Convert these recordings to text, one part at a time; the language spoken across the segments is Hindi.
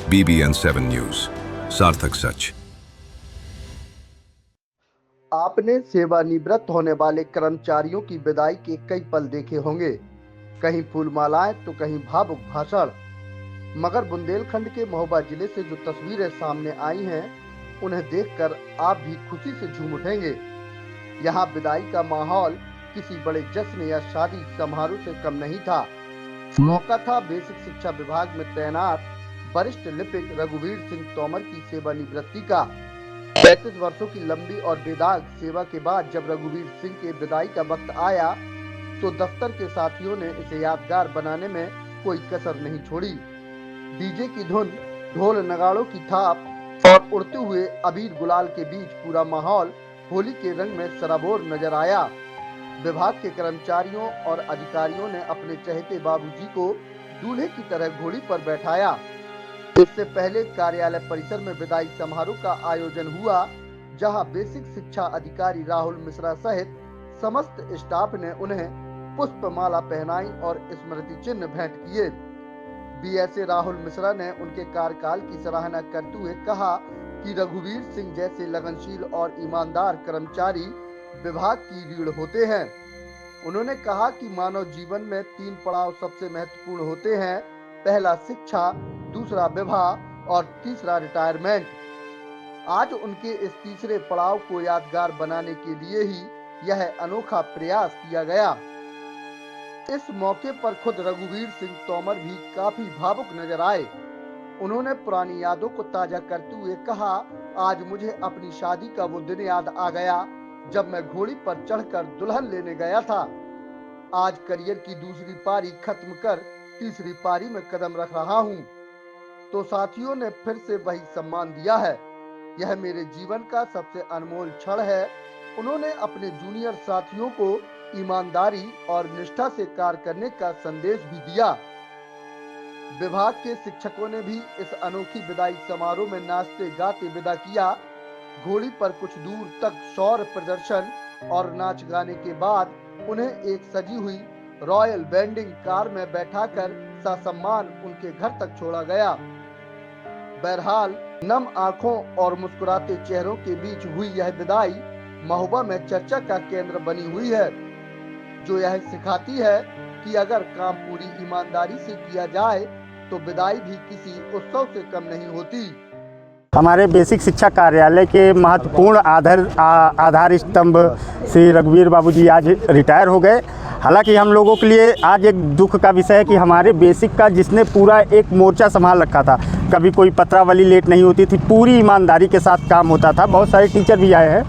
BBN7 न्यूज, सार्थक सच। आपने सेवानिवृत्त होने वाले कर्मचारियों की विदाई के कई पल देखे होंगे, कहीं फूलमालाएं तो कहीं भावुक भाषण। मगर बुंदेलखंड के महोबा जिले से जो तस्वीरें सामने आई हैं, उन्हें देखकर आप भी खुशी से झूम उठेंगे। यहाँ विदाई का माहौल किसी बड़े जश्न या शादी समारोह से कम नहीं था। मौका था बेसिक शिक्षा विभाग में तैनात वरिष्ठ लिपिक रघुवीर सिंह तोमर की सेवानिवृत्ति का। 35 वर्षों की लंबी और बेदाग सेवा के बाद जब रघुवीर सिंह के विदाई का वक्त आया, तो दफ्तर के साथियों ने इसे यादगार बनाने में कोई कसर नहीं छोड़ी। डीजे की धुन, ढोल नगाड़ों की थाप और उड़ते हुए अबीर गुलाल के बीच पूरा माहौल होली के रंग में सराबोर नजर आया। विभाग के कर्मचारियों और अधिकारियों ने अपने चहेते बाबूजी को दूल्हे की तरह घोड़ी पर बैठाया। इससे पहले कार्यालय परिसर में विदाई समारोह का आयोजन हुआ, जहां बेसिक शिक्षा अधिकारी राहुल मिश्रा सहित समस्त स्टाफ ने उन्हें पुष्पमाला पहनाई और स्मृति चिन्ह भेंट किए। बीएसए राहुल मिश्रा ने उनके कार्यकाल की सराहना करते हुए कहा कि रघुवीर सिंह जैसे लगनशील और ईमानदार कर्मचारी विभाग की रीढ़ होते हैं। उन्होंने कहा कि मानव जीवन में 3 पड़ाव सबसे महत्वपूर्ण होते हैं, पहला शिक्षा, दूसरा विवाह और तीसरा रिटायरमेंट। आज उनके इस तीसरे पड़ाव को यादगार बनाने के लिए ही यह अनोखा प्रयास किया गया। इस मौके पर खुद रघुवीर सिंह तोमर भी काफी भावुक नजर आए। उन्होंने पुरानी यादों को ताजा करते हुए कहा, आज मुझे अपनी शादी का वो दिन याद आ गया जब मैं घोड़ी पर चढ़कर दुल्हन लेने गया था। आज करियर की दूसरी पारी खत्म कर तीसरी पारी में कदम रख रहा हूँ, तो साथियों ने फिर से वही सम्मान दिया है। यह मेरे जीवन का सबसे अनमोल क्षण है। उन्होंने अपने जूनियर साथियों को ईमानदारी और निष्ठा से कार्य करने का संदेश भी दिया। विभाग के शिक्षकों ने भी इस अनोखी विदाई समारोह में नाचते गाते विदा किया। घोड़ी पर कुछ दूर तक शौर्य प्रदर्शन और नाच गाने के बाद उन्हें एक सजी हुई रॉयल बैंडिंग कार में बैठाकर ससम्मान उनके घर तक छोड़ा गया। बहरहाल नम आंखों और मुस्कुराते चेहरों के बीच हुई यह विदाई महोबा में चर्चा का केंद्र बनी हुई है, जो यह सिखाती है कि अगर काम पूरी ईमानदारी से किया जाए तो विदाई भी किसी उत्सव से कम नहीं होती। हमारे बेसिक शिक्षा कार्यालय के महत्वपूर्ण आधार स्तंभ श्री रघुवीर बाबूजी आज रिटायर हो गए। हालांकि हम लोगों के लिए आज एक दुख का विषय है कि हमारे बेसिक का जिसने पूरा एक मोर्चा संभाल रखा था, कभी कोई पत्रावली लेट नहीं होती थी, पूरी ईमानदारी के साथ काम होता था। बहुत सारे टीचर भी आए हैं,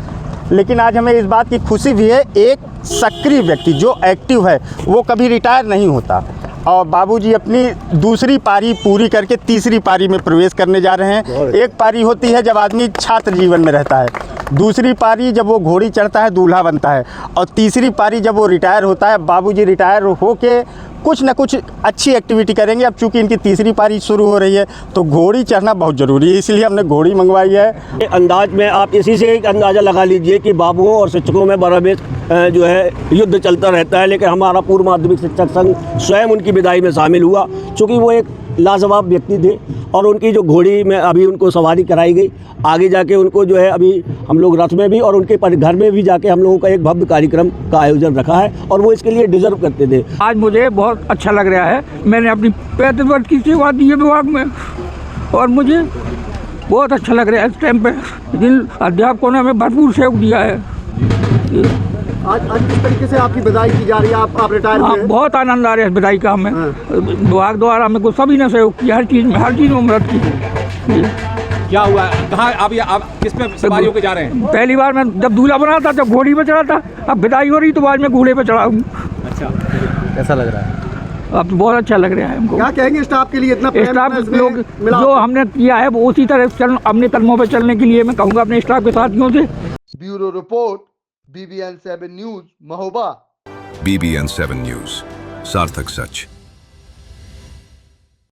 लेकिन आज हमें इस बात की खुशी भी है, एक सक्रिय व्यक्ति जो एक्टिव है वो कभी रिटायर नहीं होता। और बाबूजी अपनी दूसरी पारी पूरी करके तीसरी पारी में प्रवेश करने जा रहे हैं। एक पारी होती है जब आदमी छात्र जीवन में रहता है, दूसरी पारी जब वो घोड़ी चढ़ता है दूल्हा बनता है, और तीसरी पारी जब वो रिटायर होता है। बाबूजी रिटायर होके कुछ न कुछ अच्छी एक्टिविटी करेंगे। अब चूंकि इनकी तीसरी पारी शुरू हो रही है तो घोड़ी चढ़ना बहुत ज़रूरी है, इसलिए हमने घोड़ी मंगवाई है। अंदाज में आप इसी से एक अंदाज़ा लगा लीजिए कि बाबुओं और शिक्षकों में बराबर जो है युद्ध चलता रहता है, लेकिन हमारा पूर्व माध्यमिक शिक्षक संघ स्वयं उनकी विदाई में शामिल हुआ, चूँकि वो एक लाजवाब व्यक्ति थे। और उनकी जो घोड़ी में अभी उनको सवारी कराई गई, आगे जाके उनको जो है अभी हम लोग रथ में भी और उनके घर में भी जाके हम लोगों का एक भव्य कार्यक्रम का आयोजन रखा है, और वो इसके लिए डिजर्व करते थे। आज मुझे बहुत अच्छा लग रहा है। मैंने अपनी 35 वर्ष की सेवा दी है विभाग में, और मुझे बहुत अच्छा लग रहा है इस टाइम पे। जिन अध्यापकों ने हमें भरपूर सहयोग दिया है। आज किस तरीके से आपकी विदाई की जा रही है? आप रिटायर हुए हैं? बहुत आनंद आ रहा है इस विदाई का हमें। विभाग द्वारा हमें को सभी ने सहयोग किया, हर चीज़ में मदद की। क्या हुआ, कहाँ आप किस पे सवारी होकर जा रहे हैं? पहली बार मैं जब दूल्हा बना था जब घोड़ी पे चढ़ा था, अब विदाई हो रही तो आज मैं घोड़े पे चढ़ा हूँ। अच्छा, कैसा लग रहा है? अब तो बहुत अच्छा लग रहा है हमको। क्या कहेंगे स्टाफ के लिए? इतना स्टाफ लोग जो हमने किया है वो उसी तरह अपने कदमों पर चलने के लिए मैं कहूँगा अपने स्टाफ के साथियों से। Bureau report, BBN7 news, Mahoba. BBN7 news, सार्थक सच।